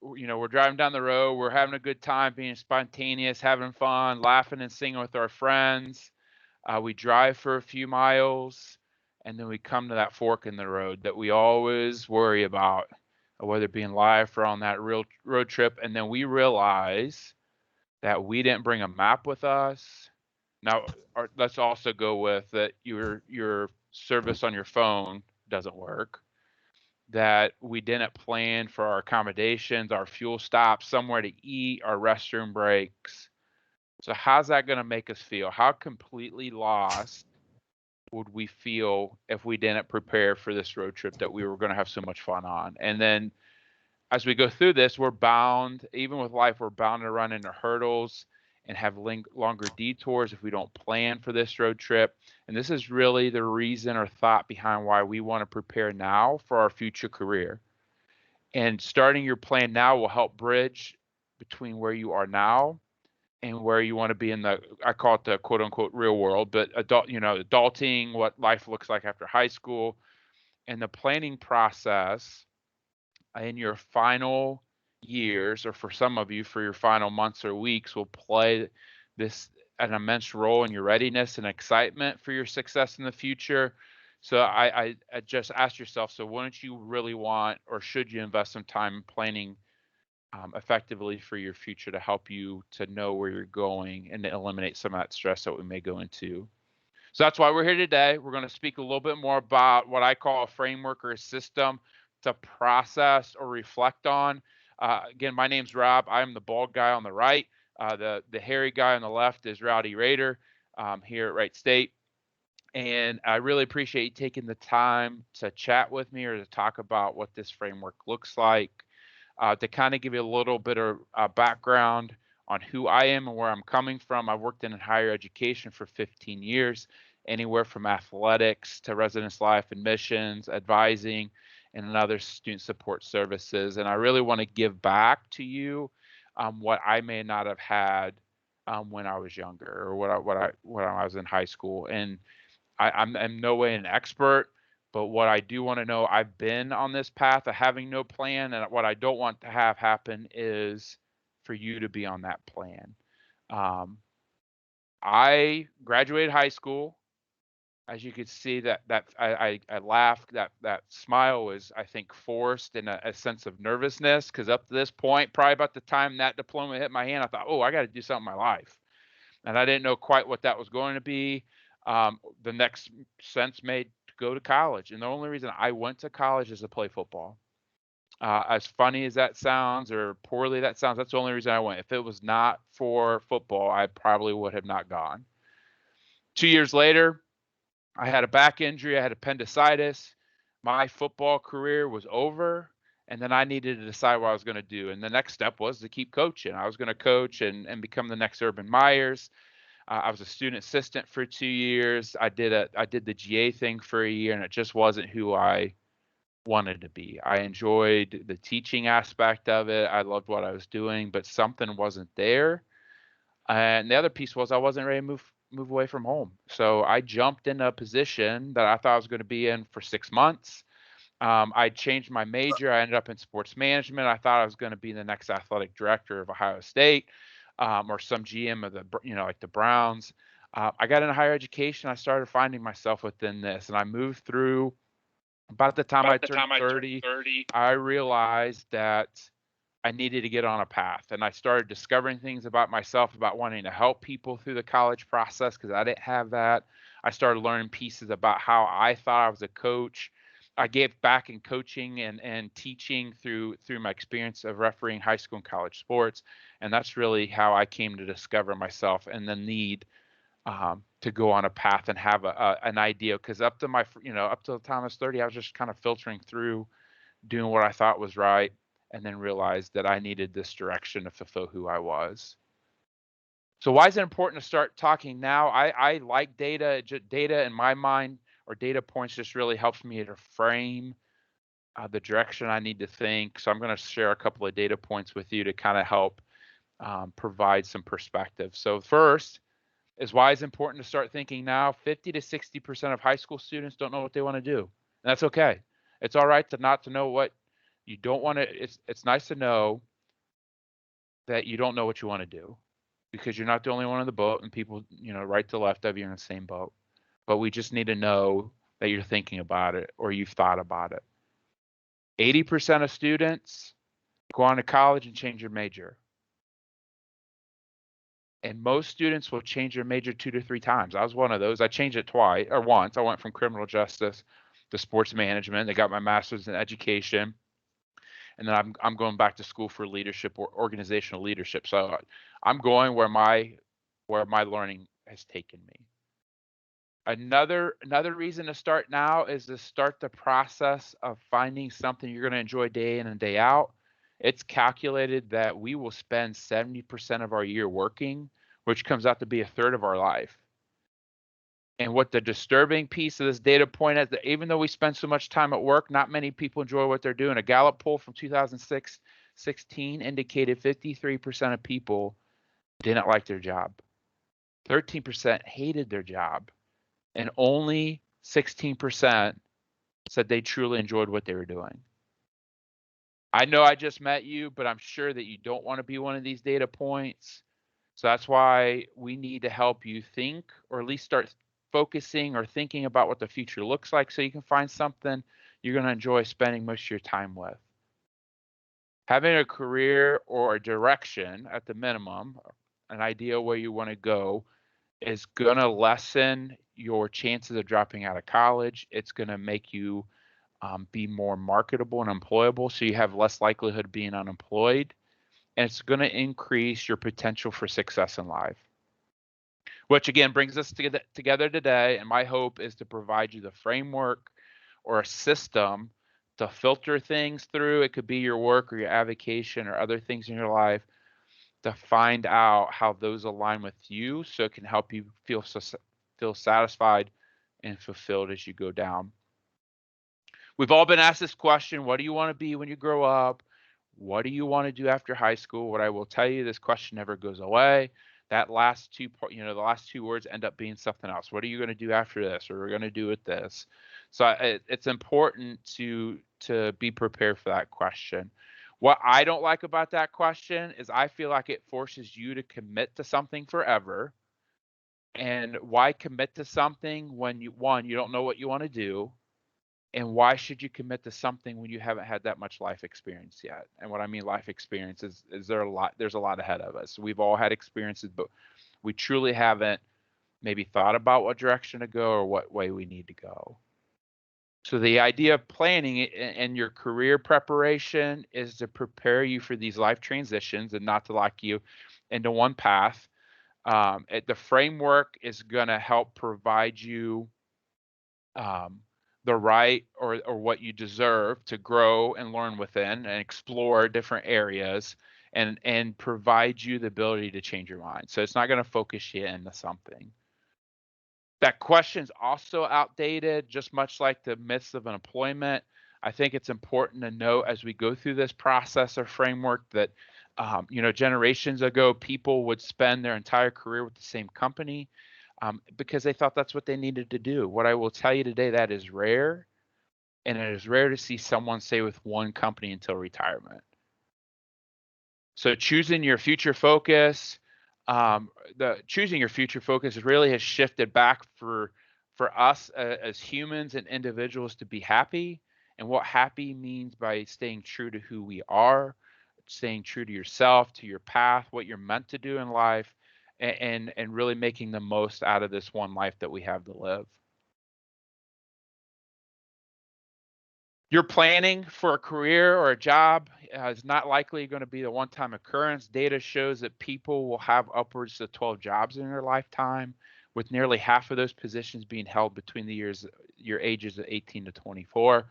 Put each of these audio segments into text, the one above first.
we're driving down the road, we're having a good time, being spontaneous, having fun, laughing and singing with our friends. We drive for a few miles, and then we come to that fork in the road that we always worry about, whether it be in life or on that real road trip. And then we realize that we didn't bring a map with us. Now, let's also go with that your service on your phone doesn't work, that we didn't plan for our accommodations, our fuel stops, somewhere to eat, our restroom breaks. So how's that going to make us feel? How completely lost would we feel if we didn't prepare for this road trip that we were going to have so much fun on? And then as we go through this, we're bound, even with life, we're bound to run into hurdles and have longer detours if we don't plan for this road trip. And this is really the reason or thought behind why we want to prepare now for our future career. And starting your plan now will help bridge between where you are now and where you want to be in the, I call it the quote unquote real world, but adulting, what life looks like after high school. And the planning process in your final years, or for some of you, for your final months or weeks, will play this an immense role in your readiness and excitement for your success in the future. So I just ask yourself, so wouldn't you really want, or should you invest some time in planning effectively for your future to help you to know where you're going and to eliminate some of that stress that we may go into? So that's why we're here today. We're going to speak a little bit more about what I call a framework or a system to process or reflect on. Again, my name's Rob. I'm the bald guy on the right. The hairy guy on the left is Rowdy Raider here at Wright State. And I really appreciate you taking the time to chat with me or to talk about what this framework looks like. To kind of give you a little bit of background on who I am and where I'm coming from. I've worked in higher education for 15 years, anywhere from athletics to residence life admissions, advising, and other student support services. And I really want to give back to you what I may not have had when I was younger, or when I was in high school. And I'm in no way an expert, but what I do want to know, I've been on this path of having no plan, and what I don't want to have happen is for you to be on that plan. Um, I graduated high school. As you could see, that I laughed. That smile was, I think, forced in a sense of nervousness, because up to this point, probably about the time that diploma hit my hand, I thought, oh, I got to do something in my life, and I didn't know quite what that was going to be. The next sense made to go to college, and the only reason I went to college is to play football. As funny as that sounds, or poorly that sounds, that's the only reason I went. If it was not for football, I probably would have not gone. 2 years later, I had a back injury. I had appendicitis. My football career was over. And then I needed to decide what I was going to do. And the next step was to keep coaching. I was going to coach and become the next Urban Myers. I was a student assistant for 2 years. I did the GA thing for a year, and it just wasn't who I wanted to be. I enjoyed the teaching aspect of it. I loved what I was doing, but something wasn't there. And the other piece was I wasn't ready to move away from home. So I jumped into a position that I thought I was going to be in for 6 months. I changed my major. I ended up in sports management. I thought I was going to be the next athletic director of Ohio State, or some GM of the, like the Browns. I got into higher education. I started finding myself within this, and I moved through. About the time I turned 30, I realized that I needed to get on a path, and I started discovering things about myself, about wanting to help people through the college process, because I didn't have that. I started learning pieces about how I thought I was a coach. I gave back in coaching and teaching through my experience of refereeing high school and college sports, and that's really how I came to discover myself and the need to go on a path and have an idea. Because up to up to the time I was 30, I was just kind of filtering through, doing what I thought was right, and then realized that I needed this direction to fulfill who I was. So why is it important to start talking now? I like data. Data in my mind, or data points, just really helps me to frame the direction I need to think. So I'm going to share a couple of data points with you to kind of help provide some perspective. So first is, why it's important to start thinking now. 50 to 60% of high school students don't know what they want to do. And that's okay. It's all right to not to know what you don't want to. It's nice to know, that you don't know what you want to do, because you're not the only one in the boat, and people, right to left of you are in the same boat. But we just need to know that you're thinking about it or you've thought about it. 80% of students go on to college and change their major. And most students will change their major 2 to 3 times. I was one of those. I changed it twice or once. I went from criminal justice to sports management. I got my master's in education, and then I'm going back to school for leadership or organizational leadership. So I'm going where my learning has taken me. Another reason to start now is to start the process of finding something you're going to enjoy day in and day out. It's calculated that we will spend 70% of our year working, which comes out to be a third of our life. And what the disturbing piece of this data point is, that even though we spend so much time at work, not many people enjoy what they're doing. A Gallup poll from 2016 indicated 53% of people didn't like their job. 13% hated their job. And only 16% said they truly enjoyed what they were doing. I know I just met you, but I'm sure that you don't want to be one of these data points. So that's why we need to help you think, or at least start focusing or thinking about what the future looks like, so you can find something you're going to enjoy spending most of your time with. Having a career or a direction at the minimum, an idea where you want to go, is going to lessen your chances of dropping out of college. It's going to make you be more marketable and employable, so you have less likelihood of being unemployed. And it's going to increase your potential for success in life. Which again brings us together today, and my hope is to provide you the framework or a system to filter things through. It could be your work or your avocation or other things in your life, to find out how those align with you, so it can help you feel satisfied and fulfilled as you go down. We've all been asked this question: what do you want to be when you grow up? What do you want to do after high school? What I will tell you, this question never goes away. That the last two words end up being something else. What are you going to do after this, or we're going to do with this? So it's important to be prepared for that question. What I don't like about that question is I feel like it forces you to commit to something forever. And why commit to something when you don't know what you want to do? And why should you commit to something when you haven't had that much life experience yet? And what I mean life experience is there's a lot ahead of us. We've all had experiences, but we truly haven't maybe thought about what direction to go or what way we need to go. So the idea of planning and your career preparation is to prepare you for these life transitions and not to lock you into one path. The framework is going to help provide you the right or what you deserve to grow and learn within and explore different areas, and provide you the ability to change your mind. So it's not going to focus you into something. That question's also outdated, just much like the myths of unemployment. I think it's important to know as we go through this process or framework that, generations ago, people would spend their entire career with the same company because they thought that's what they needed to do. What I will tell you today, that is rare, and it is rare to see someone stay with one company until retirement. So choosing your future focus, choosing your future focus really has shifted back for us as humans and individuals to be happy. And what happy means by staying true to who we are, staying true to yourself, to your path, what you're meant to do in life, and really making the most out of this one life that we have to live. Your planning for a career or a job is not likely going to be a one-time occurrence. Data shows that people will have upwards of 12 jobs in their lifetime, with nearly half of those positions being held between your ages of 18 to 24.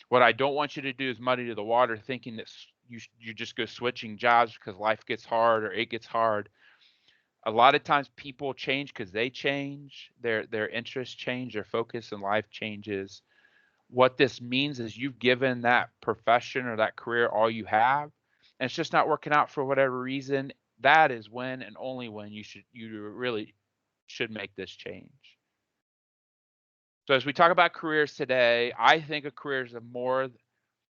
What I don't want you to do is muddy to the water thinking that you just go switching jobs because life gets hard or it gets hard. A lot of times people change because they change, their interests change, their focus in life changes. What this means is you've given that profession or that career all you have, and it's just not working out for whatever reason. That is when and only when you really should make this change. So as we talk about careers today, I think a career is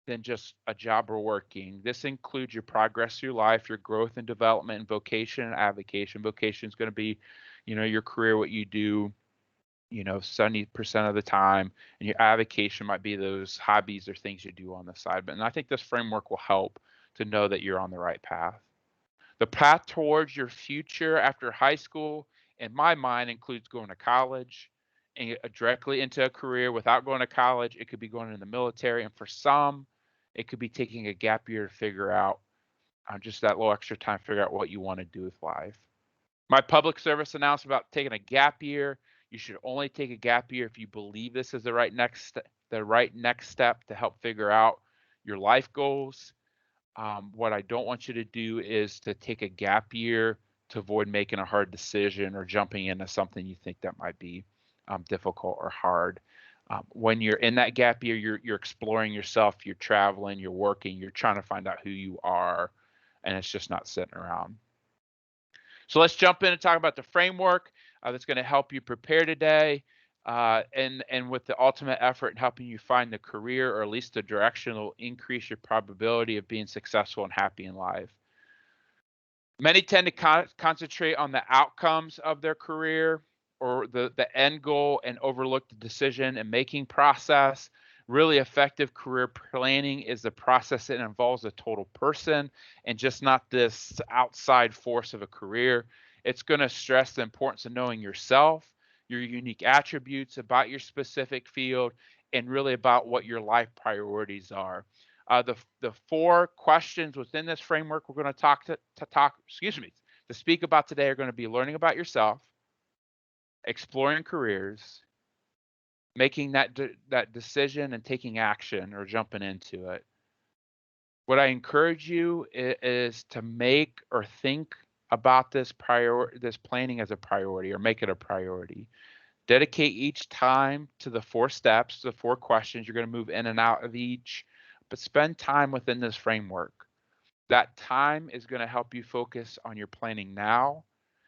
than just a job or working. This includes your progress through life, your growth and development, and vocation and avocation. Vocation is going to be, your career, what you do, 70% of the time, and your avocation might be those hobbies or things you do on the side. And I think this framework will help to know that you're on the right path. The path towards your future after high school, in my mind, includes going to college and directly into a career. Without going to college, it could be going in the military. And for some, it could be taking a gap year to figure out just that little extra time, figure out what you want to do with life. My public service announcement about taking a gap year: you should only take a gap year if you believe this is the right next step to help figure out your life goals. What I don't want you to do is to take a gap year to avoid making a hard decision or jumping into something you think that might be difficult or hard. When you're in that gap year, you're exploring yourself, you're traveling, you're working, you're trying to find out who you are, and it's just not sitting around. So let's jump in and talk about the framework that's going to help you prepare today, and with the ultimate effort in helping you find the career, or at least the direction that will increase your probability of being successful and happy in life. Many tend to concentrate on the outcomes of their career or the end goal and overlook the decision and making process. Really effective career planning is the process that involves a total person and just not this outside force of a career. It's going to stress the importance of knowing yourself, your unique attributes about your specific field, and really about what your life priorities are. The 4 questions within this framework we're going to speak about today are going to be learning about yourself, exploring careers, making that decision and taking action or jumping into it. What I encourage you is to make or think about this planning as a priority, or make it a priority. Dedicate each time to the 4 steps, the 4 questions. You're going to move in and out of each, but spend time within this framework. That time is going to help you focus on your planning now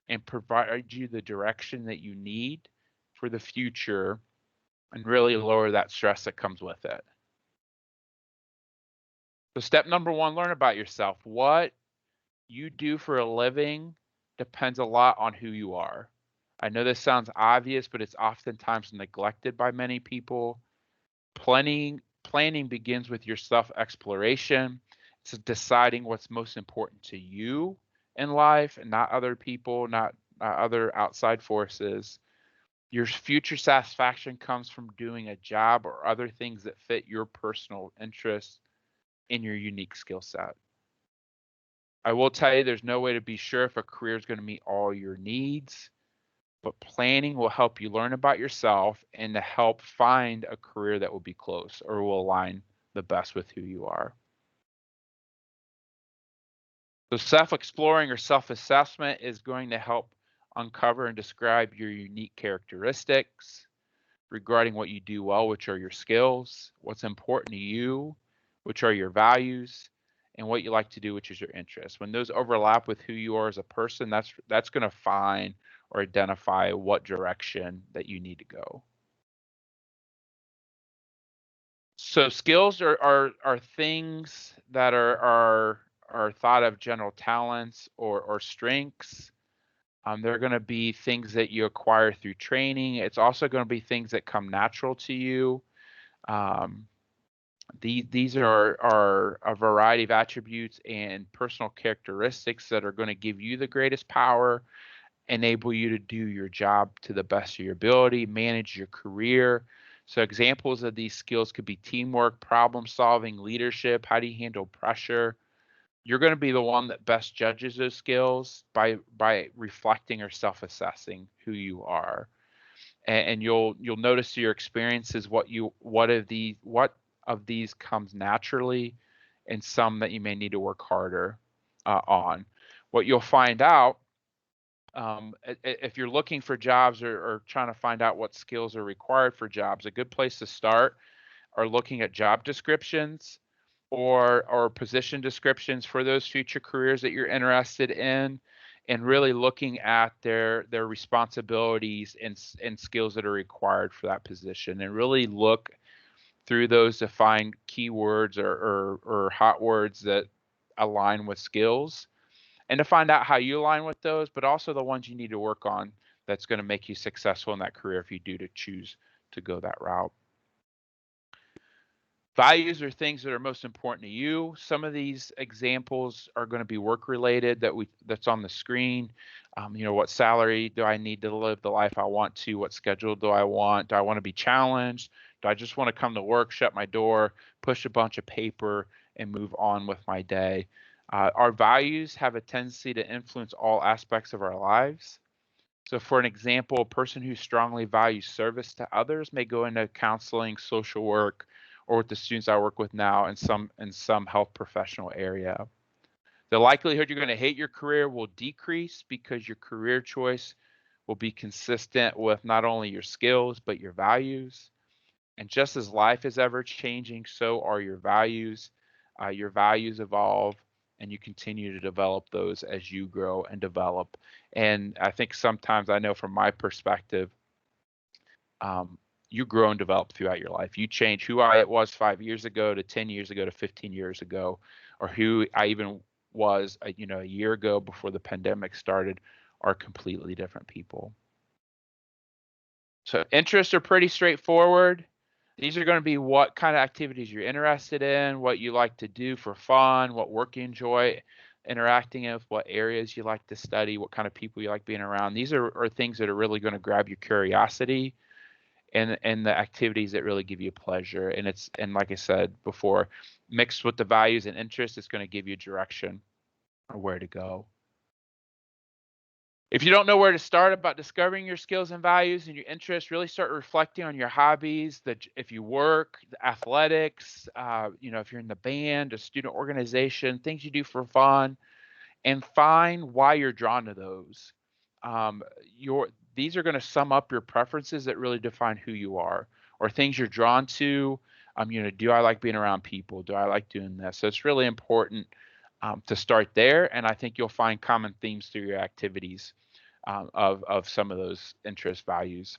and provide you the direction that you need for the future and really lower that stress that comes with it. So step number 1, learn about yourself. What you do for a living depends a lot on who you are. I know this sounds obvious, but it's oftentimes neglected by many people. Planning begins with your self-exploration. It's deciding what's most important to you in life and not other people, not other outside forces. Your future satisfaction comes from doing a job or other things that fit your personal interests in your unique skill set. I will tell you, there's no way to be sure if a career is going to meet all your needs, but planning will help you learn about yourself and to help find a career that will be close or will align the best with who you are. So self-exploring or self-assessment is going to help uncover and describe your unique characteristics regarding what you do well, which are your skills, what's important to you, which are your values, and what you like to do, which is your interests. When those overlap with who you are as a person, that's going to find or identify what direction that you need to go. So skills are things that are thought of general talents or strengths. They're going to be things that you acquire through training. It's also going to be things that come natural to you. These are a variety of attributes and personal characteristics that are going to give you the greatest power, enable you to do your job to the best of your ability, manage your career. So examples of these skills could be teamwork, problem solving, leadership. How do you handle pressure? You're going to be the one that best judges those skills by reflecting or self-assessing who you are. And you'll notice through your experiences what of these comes naturally and some that you may need to work harder on. What you'll find out, if you're looking for jobs or trying to find out what skills are required for jobs, a good place to start are looking at job descriptions or position descriptions for those future careers that you're interested in, and really looking at their responsibilities and skills that are required for that position, and really look through those to find keywords or hot words that align with skills, and to find out how you align with those, but also the ones you need to work on that's going to make you successful in that career if you do to choose to go that route. Values are things that are most important to you. Some of these examples are going to be work related that's on the screen. What salary do I need to live the life I want to? What schedule do I want? Do I want to be challenged? Do I just want to come to work, shut my door, push a bunch of paper, and move on with my day? Our values have a tendency to influence all aspects of our lives. So for an example, a person who strongly values service to others may go into counseling, social work, or with the students I work with now in some health professional area. The likelihood you're going to hate your career will decrease because your career choice will be consistent with not only your skills, but your values. And just as life is ever changing, so are your values. Your values evolve, and you continue to develop those as you grow and develop. And I think sometimes, I know from my perspective, you grow and develop throughout your life. You change. Who I was 5 years ago to 10 years ago to 15 years ago, or who I even was a year ago before the pandemic started, are completely different people. So interests are pretty straightforward. These are going to be what kind of activities you're interested in, what you like to do for fun, what work you enjoy interacting with, what areas you like to study, what kind of people you like being around. These are things that are really going to grab your curiosity, and the activities that really give you pleasure. And like I said before, mixed with the values and interests, it's going to give you direction or where to go. If you don't know where to start about discovering your skills and values and your interests, really start reflecting on your hobbies. That if you work, the athletics, if you're in the band, a student organization, things you do for fun, and find why you're drawn to those. These are going to sum up your preferences that really define who you are, or things you're drawn to. Do I like being around people? Do I like doing this? So it's really important to start there, and I think you'll find common themes through your activities of some of those interest values.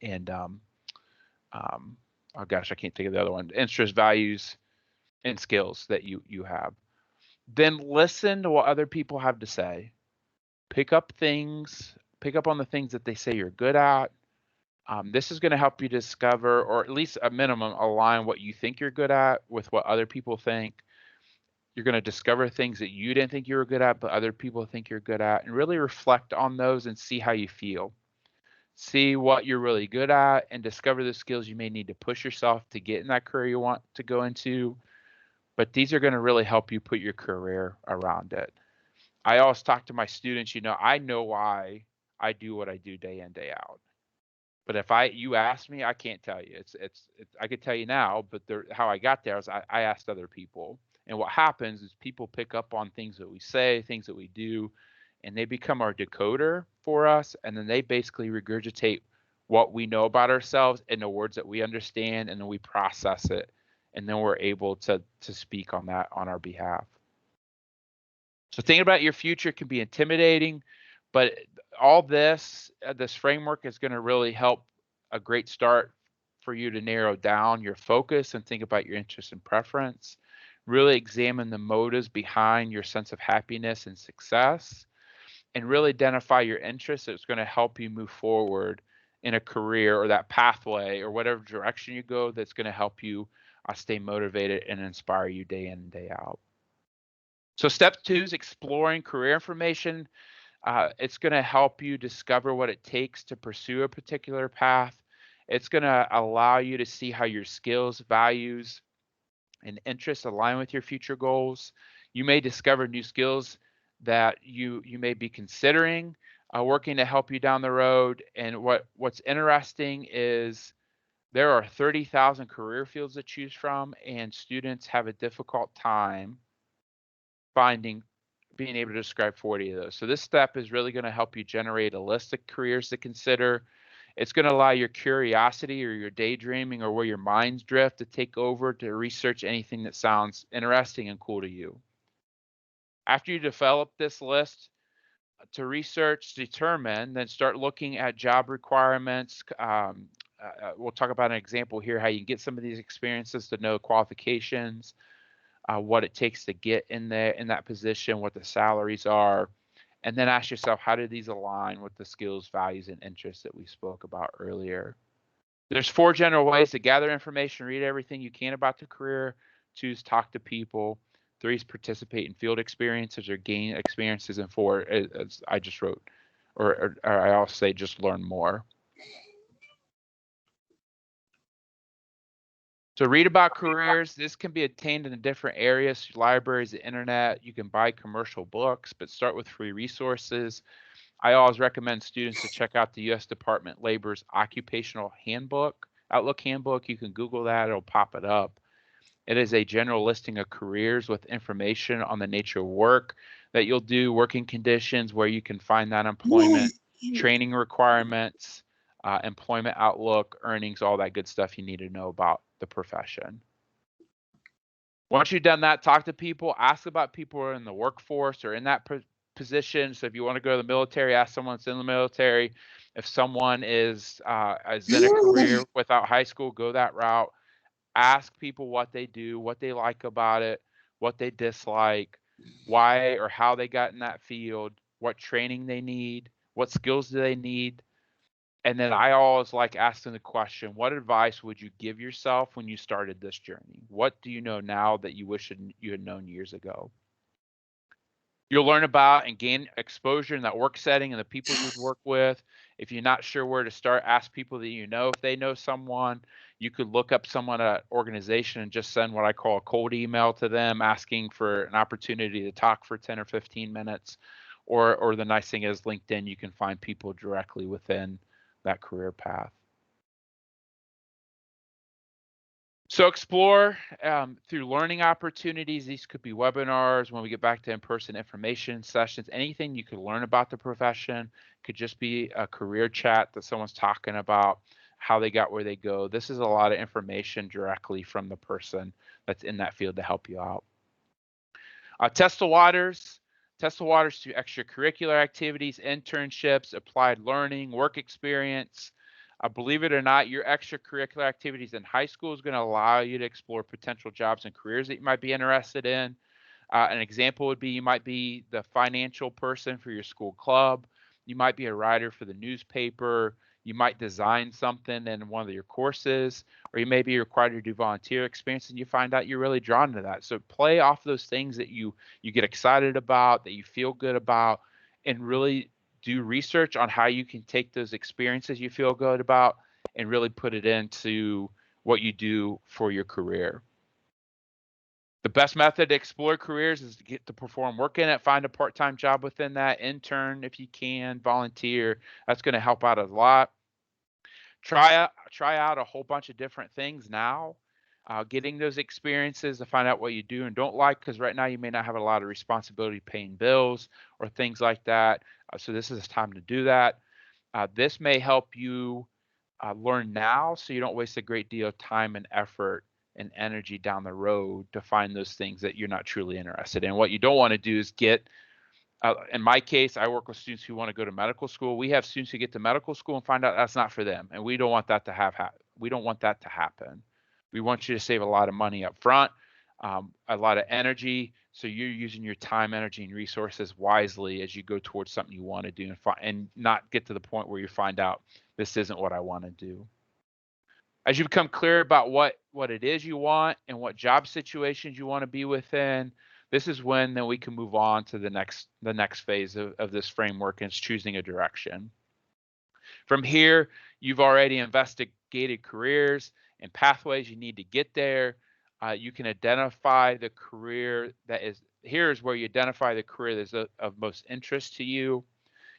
And oh gosh, I can't think of the other one. Interest, values, and skills that you have. Then listen to what other people have to say. Pick up on the things that they say you're good at. This is going to help you discover, or at least a minimum, align what you think you're good at with what other people think. You're going to discover things that you didn't think you were good at, but other people think you're good at, and really reflect on those and see how you feel. See what you're really good at and discover the skills you may need to push yourself to get in that career you want to go into. But these are going to really help you put your career around it. I always talk to my students, I know why I do what I do day in, day out. But if you ask me, I can't tell you. I could tell you now, but how I got there is I asked other people. And what happens is people pick up on things that we say, things that we do, and they become our decoder for us. And then they basically regurgitate what we know about ourselves in the words that we understand, and then we process it. And then we're able to speak on that on our behalf. So thinking about your future can be intimidating, but all this framework is going to really help a great start for you to narrow down your focus and think about your interest and preference. Really examine the motives behind your sense of happiness and success, and really identify your interests that's going to help you move forward in a career or that pathway or whatever direction you go that's going to help you stay motivated and inspire you day in and day out. So step 2 is exploring career information. It's going to help you discover what it takes to pursue a particular path. It's going to allow you to see how your skills, values, and interests align with your future goals. You may discover new skills that you may be considering working to help you down the road. And what's interesting is there are 30,000 career fields to choose from, and students have a difficult time being able to describe 40 of those. So this step is really going to help you generate a list of careers to consider. It's going to allow your curiosity or your daydreaming or where your minds drift to take over to research anything that sounds interesting and cool to you. After you develop this list to research, determine, then start looking at job requirements, we'll talk about an example here, how you can get some of these experiences to know qualifications, what it takes to get in that position, what the salaries are, and then ask yourself, how do these align with the skills, values, and interests that we spoke about earlier? There's 4 general ways to gather information, read everything you can about the career. 2 is talk to people. 3 is participate in field experiences or gain experiences. And 4, as I just wrote, or I also say, just learn more. So read about careers. This can be attained in different areas, libraries, the internet. You can buy commercial books, but start with free resources. I always recommend students to check out the U.S. Department of Labor's Occupational Handbook, Outlook Handbook. You can Google that, it'll pop it up. It is a general listing of careers with information on the nature of work that you'll do, working conditions, where you can find that employment, training requirements, employment outlook, earnings, all that good stuff you need to know about the profession. Once you've done that, talk to people, ask about people who are in the workforce or in that position. So if you want to go to the military, ask someone that's in the military. If someone is in a career without high school, go that route. Ask people what they do, what they like about it, what they dislike, why or how they got in that field, what training they need, what skills do they need. And then I always like asking the question, what advice would you give yourself when you started this journey? What do you know now that you wish you had known years ago? You'll learn about and gain exposure in that work setting and the people you'd work with. If you're not sure where to start, ask people that you know if they know someone. You could look up someone at an organization and just send what I call a cold email to them, asking for an opportunity to talk for 10 or 15 minutes. Or the nice thing is LinkedIn, you can find people directly within that career path. So explore through learning opportunities. These could be webinars, when we get back to in-person information sessions, anything you could learn about the profession. Could just be a career chat that someone's talking about how they got where they go. This is a lot of information directly from the person that's in that field to help you out. Test the waters. Test the waters through extracurricular activities, internships, applied learning, work experience. Believe it or not, your extracurricular activities in high school is going to allow you to explore potential jobs and careers that you might be interested in. An example would be you might be the financial person for your school club. You might be a writer for the newspaper. You might design something in one of your courses, or you may be required to do volunteer experience and you find out you're really drawn to that. So play off those things that you get excited about, that you feel good about, and really do research on how you can take those experiences you feel good about and really put it into what you do for your career. The best method to explore careers is to get to perform work in it, find a part-time job within that, intern if you can, volunteer. That's going to help out a lot. Try out a whole bunch of different things now. Getting those experiences to find out what you do and don't like, because right now you may not have a lot of responsibility paying bills or things like that. So this is the time to do that. This may help you learn now so you don't waste a great deal of time and effort and energy down the road to find those things that you're not truly interested in. What you don't want to do is get, in my case, I work with students who want to go to medical school. We have students who get to medical school and find out that's not for them, and we don't want that to we don't want that to happen. We want you to save a lot of money up front, a lot of energy, so you're using your time, energy, and resources wisely as you go towards something you want to do, and not get to the point where you find out this isn't what I want to do. As you become clear about what it is you want and what job situations you want to be within, this is when then we can move on to the next phase of this framework, and it's choosing a direction. From here, you've already investigated careers and pathways you need to get there. You can identify the career that is, here's where you identify the career that's of most interest to you.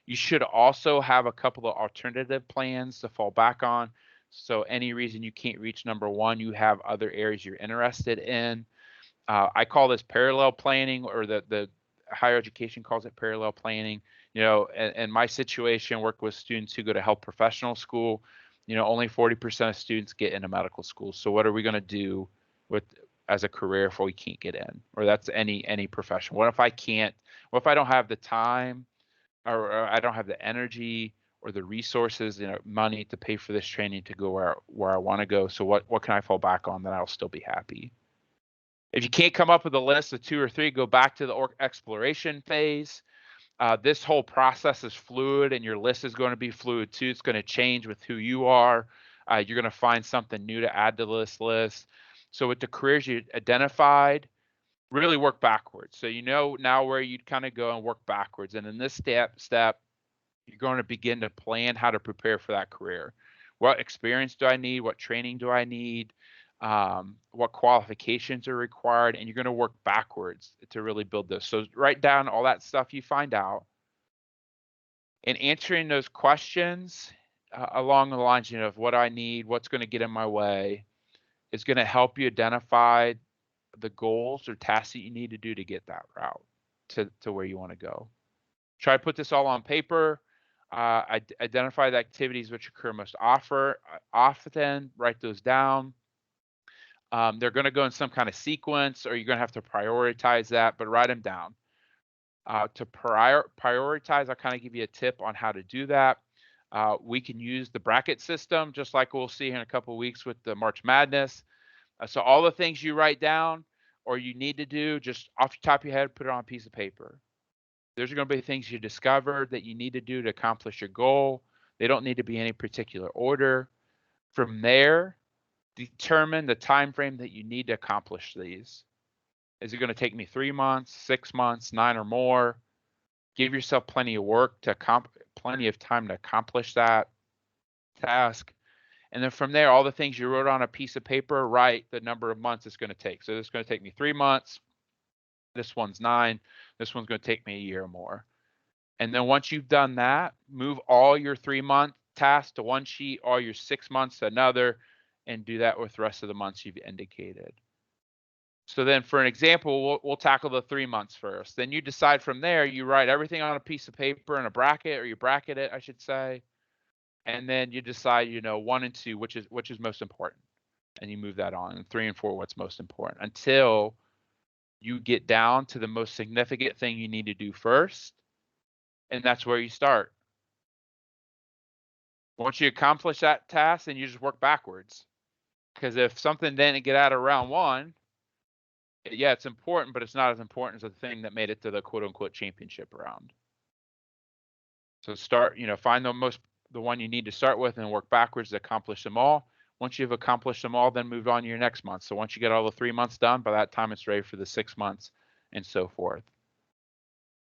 You should also have a couple of alternative plans to fall back on. So any reason you can't reach number one, you have other areas you're interested in. I call this parallel planning, or the higher education calls it parallel planning. You know, in my situation, work with students who go to health professional school. You know, only 40% of students get into medical school. So what are we going to do with as a career if we can't get in? Or that's any profession. What if I can't? What if I don't have the time, or I don't have the energy, or the resources, money to pay for this training to go where I want to go. So what can I fall back on that I'll still be happy? If you can't come up with a list of 2 or 3, go back to the exploration phase. This whole process is fluid, and your list is going to be fluid too. It's going to change with who you are. You're going to find something new to add to this list. So with the careers you identified, really work backwards. So now where you'd kind of go and work backwards. And in this step, you're going to begin to plan how to prepare for that career. What experience do I need? What training do I need? What qualifications are required? And you're going to work backwards to really build this. So write down all that stuff you find out. And answering those questions along the lines of what I need, what's going to get in my way, is going to help you identify the goals or tasks that you need to do to get that route to where you want to go. Try to put this all on paper. Identify the activities which occur most often. Write those down. They're going to go in some kind of sequence, or you're going to have to prioritize that, but write them down. To prioritize, I'll kind of give you a tip on how to do that. We can use the bracket system, just like we'll see in a couple of weeks with the March Madness. So all the things you write down or you need to do, just off the top of your head, put it on a piece of paper. There's going to be things you discover that you need to do to accomplish your goal. They don't need to be in any particular order. From there, determine the time frame that you need to accomplish these. Is it going to take me 3 months, 6 months, 9 or more? Give yourself plenty of plenty of time to accomplish that task. And then from there, all the things you wrote on a piece of paper, write the number of months it's going to take. So this is going to take me 3 months. This one's 9. This one's going to take me a year or more. And then once you've done that, move all your 3-month tasks to one sheet, all your 6 months to another, and do that with the rest of the months you've indicated. So then for an example, we'll tackle the 3 months first. Then you decide from there, you write everything on a piece of paper in a bracket, or you bracket it, I should say. And then you decide, 1 and 2, which is most important. And you move that on. And 3 and 4, what's most important, until you get down to the most significant thing you need to do first. And that's where you start. Once you accomplish that task, then you just work backwards. Because if something didn't get out of round 1, yeah, it's important, but it's not as important as the thing that made it to the quote unquote championship round. So start, find the one you need to start with and work backwards to accomplish them all. Once you've accomplished them all, then move on to your next month. So once you get all the 3 months done, by that time it's ready for the 6 months and so forth.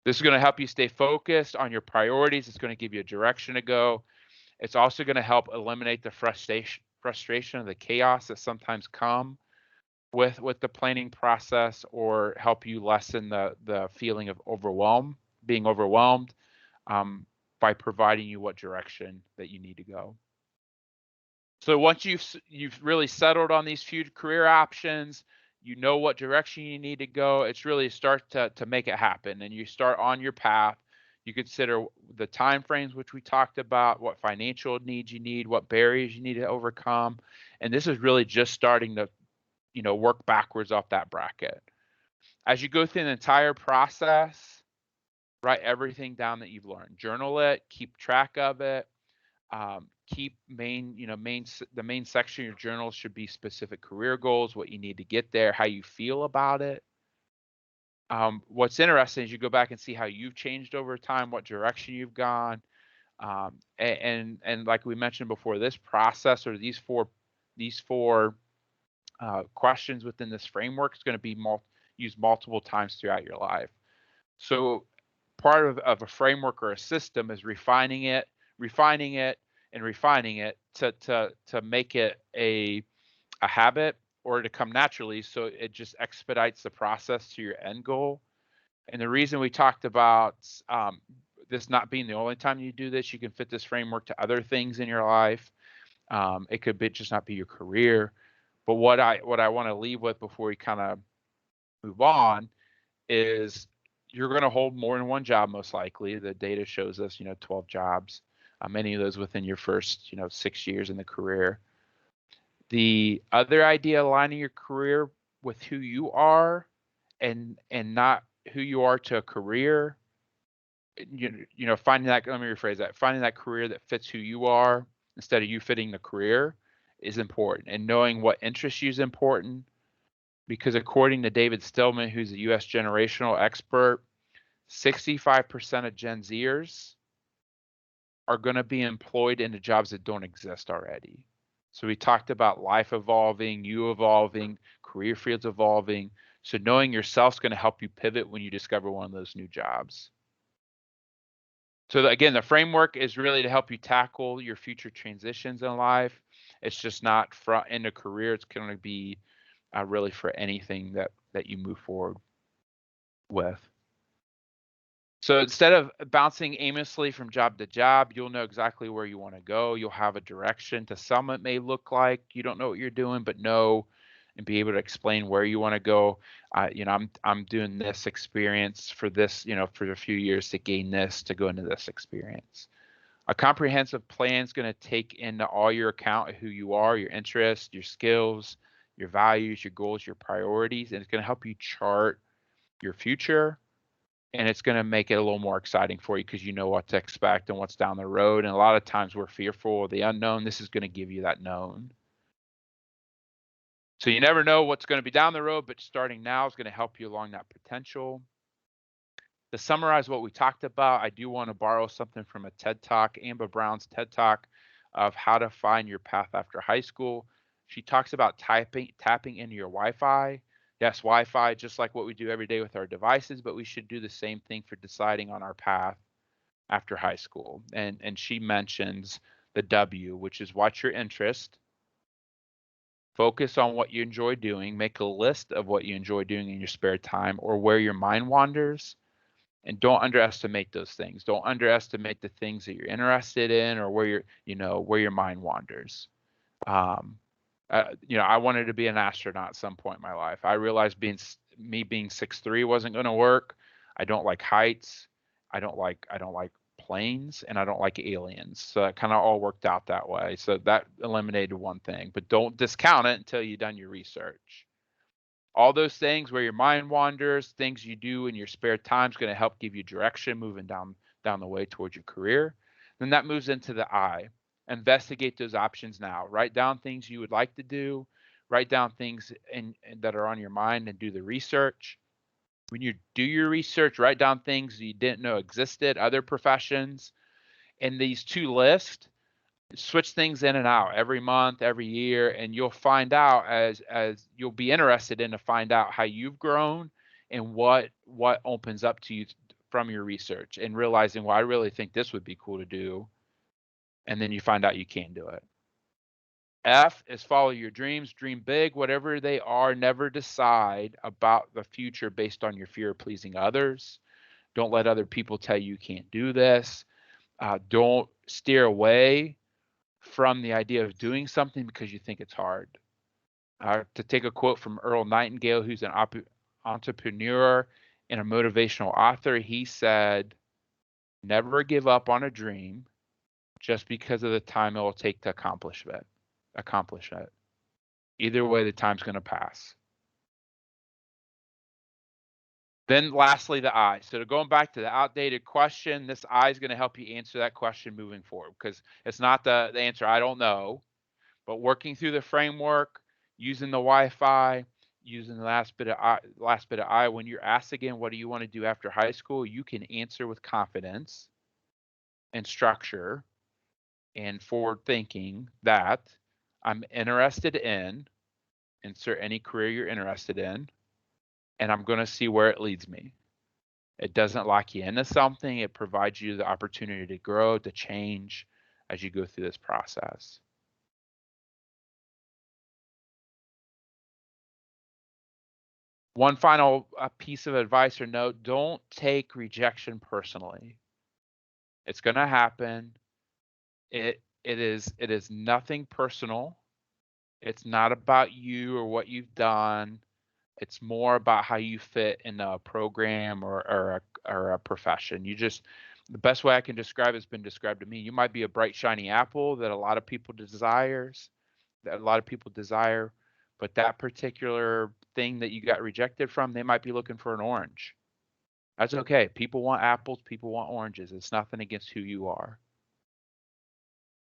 This is going to help you stay focused on your priorities. It's going to give you a direction to go. It's also going to help eliminate the frustration of the chaos that sometimes come with the planning process, or help you lessen the feeling of being overwhelmed, by providing you what direction that you need to go. So once you've really settled on these few career options, you know what direction you need to go, it's really start to make it happen, and you start on your path. You consider the time frames which we talked about, what financial needs you need, what barriers you need to overcome, and this is really just starting to work backwards off that bracket. As you go through the entire process, write everything down that you've learned. Journal it, keep track of it. Keep the main section of your journal should be specific career goals, what you need to get there, how you feel about it. What's interesting is you go back and see how you've changed over time, what direction you've gone. And like we mentioned before, this process, or these four questions within this framework, is going to be used multiple times throughout your life. So part of a framework or a system is refining it, and refining it to make it a habit, or to come naturally, so it just expedites the process to your end goal. And the reason we talked about this not being the only time you do this, you can fit this framework to other things in your life. It could just not be your career. But what I want to leave with before we kind of move on is, you're going to hold more than one job, most likely. The data shows us, 12 jobs, many of those within your first, 6 years in the career. The other idea, aligning your career with who you are, and not who you are to a career, finding that, let me rephrase that, finding that career that fits who you are instead of you fitting the career is important. And knowing what interests you is important, because according to David Stillman, who's a US generational expert, 65% of Gen Zers are going to be employed into jobs that don't exist already. So we talked about life evolving, you evolving, career fields evolving. So knowing yourself is going to help you pivot when you discover one of those new jobs. So again, the framework is really to help you tackle your future transitions in life. It's just not in a career. It's going to be really for anything that you move forward with. So instead of bouncing aimlessly from job to job, you'll know exactly where you want to go. You'll have a direction. To some, it may look like you don't know what you're doing, but know and be able to explain where you want to go. I'm doing this experience for this, for a few years to gain this, to go into this experience. A comprehensive plan is going to take into all your account of who you are, your interests, your skills, your values, your goals, your priorities, and it's going to help you chart your future. And it's going to make it a little more exciting for you because you know what to expect and what's down the road. And a lot of times we're fearful of the unknown. This is going to give you that known. So you never know what's going to be down the road, but starting now is going to help you along that potential. To summarize what we talked about, I do want to borrow something from a TED Talk, Amber Brown's TED Talk of how to find your path after high school. She talks about tapping into your Wi-Fi. Yes, Wi-Fi, just like what we do every day with our devices, but we should do the same thing for deciding on our path after high school. And she mentions the W, which is watch your interest, focus on what you enjoy doing, make a list of what you enjoy doing in your spare time or where your mind wanders, and don't underestimate those things. Don't underestimate the things that you're interested in or where your mind wanders. I wanted to be an astronaut at some point in my life. I realized being 6'3" wasn't going to work. I don't like heights. I don't like planes, and I don't like aliens. So it kind of all worked out that way. So that eliminated one thing, but don't discount it until you've done your research. All those things where your mind wanders, things you do in your spare time is going to help give you direction moving down the way towards your career. Then that moves into the I. Investigate those options now. Write down things you would like to do. Write down things that are on your mind and do the research. When you do your research, write down things you didn't know existed, other professions. In these two lists, switch things in and out every month, every year, and you'll find out as you'll be interested in to find out how you've grown and what opens up to you from your research, and realizing, well, I really think this would be cool to do, and then you find out you can't do it. F is follow your dreams, dream big, whatever they are. Never decide about the future based on your fear of pleasing others. Don't let other people tell you can't do this. Don't steer away from the idea of doing something because you think it's hard. To take a quote from Earl Nightingale, who's an entrepreneur and a motivational author, he said, never give up on a dream just because of the time it will take to accomplish it. Either way, the time's going to pass. Then lastly, the I. So going back to the outdated question, this I is going to help you answer that question moving forward, because it's not the answer I don't know, but working through the framework, using the Wi-Fi, using the last bit of I, when you're asked again, what do you want to do after high school, you can answer with confidence and structure and forward thinking that I'm interested in, insert any career you're interested in, and I'm going to see where it leads me. It doesn't lock you into something. It provides you the opportunity to grow, to change as you go through this process. One final piece of advice or note, don't take rejection personally. It's going to happen. It is nothing personal. It's not about you or what you've done. It's more about how you fit in a program or a profession. The best way I can describe it has been described to me. You might be a bright, shiny apple that a lot of people desire, but that particular thing that you got rejected from, they might be looking for an orange. That's okay. People want apples, people want oranges. It's nothing against who you are.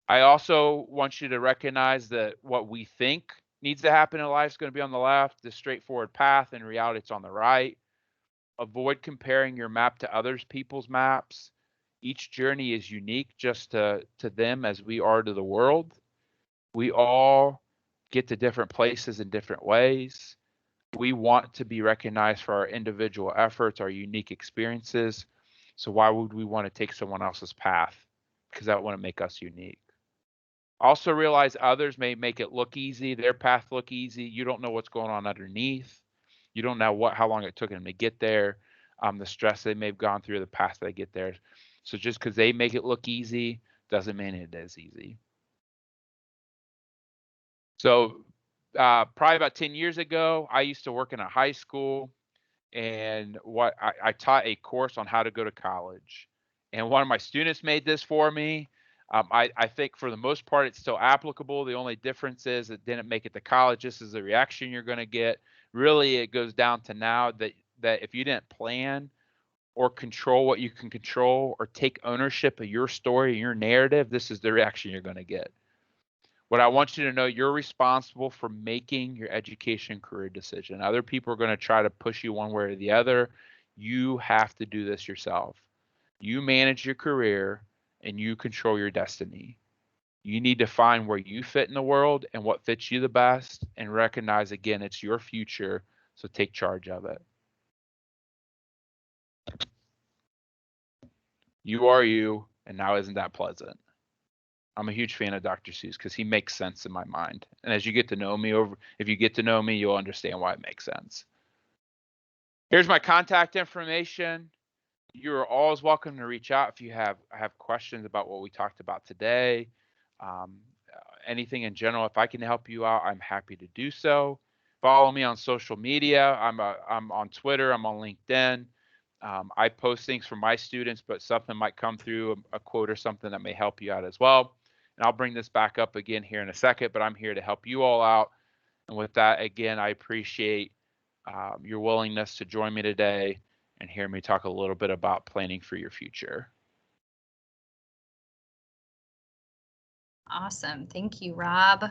I also want you to recognize that what we think needs to happen in life is going to be on the left, the straightforward path. In reality, it's on the right. Avoid comparing your map to others people's maps. Each journey is unique just to them as we are to the world. We all get to different places in different ways. We want to be recognized for our individual efforts, our unique experiences. So why would we want to take someone else's path? Because that wouldn't make us unique. Also realize others may make it look easy, their path look easy. You don't know what's going on underneath. You don't know how long it took them to get there, the stress they may have gone through, the path they get there. So just because they make it look easy doesn't mean it is easy. So probably about 10 years ago, I used to work in a high school, and I taught a course on how to go to college. And one of my students made this for me. I think for the most part, it's still applicable. The only difference is it didn't make it to college. This is the reaction you're going to get. Really, it goes down to now that if you didn't plan or control what you can control or take ownership of your story and your narrative, this is the reaction you're going to get. What I want you to know, you're responsible for making your education career decision. Other people are going to try to push you one way or the other. You have to do this yourself. You manage your career and you control your destiny. You need to find where you fit in the world and what fits you the best and recognize, again, it's your future. So take charge of it. You are you, and now isn't that pleasant? I'm a huge fan of Dr. Seuss because he makes sense in my mind. And as you get to know me if you get to know me, you'll understand why it makes sense. Here's my contact information. You're always welcome to reach out if you have questions about what we talked about today. Anything in general, if I can help you out, I'm happy to do so. Follow me on social media. I'm on Twitter. I'm on LinkedIn. I post things for my students, but something might come through, a quote or something that may help you out as well. And I'll bring this back up again here in a second, but I'm here to help you all out. And with that, again, I appreciate your willingness to join me today and hear me talk a little bit about planning for your future. Awesome. Thank you, Rob.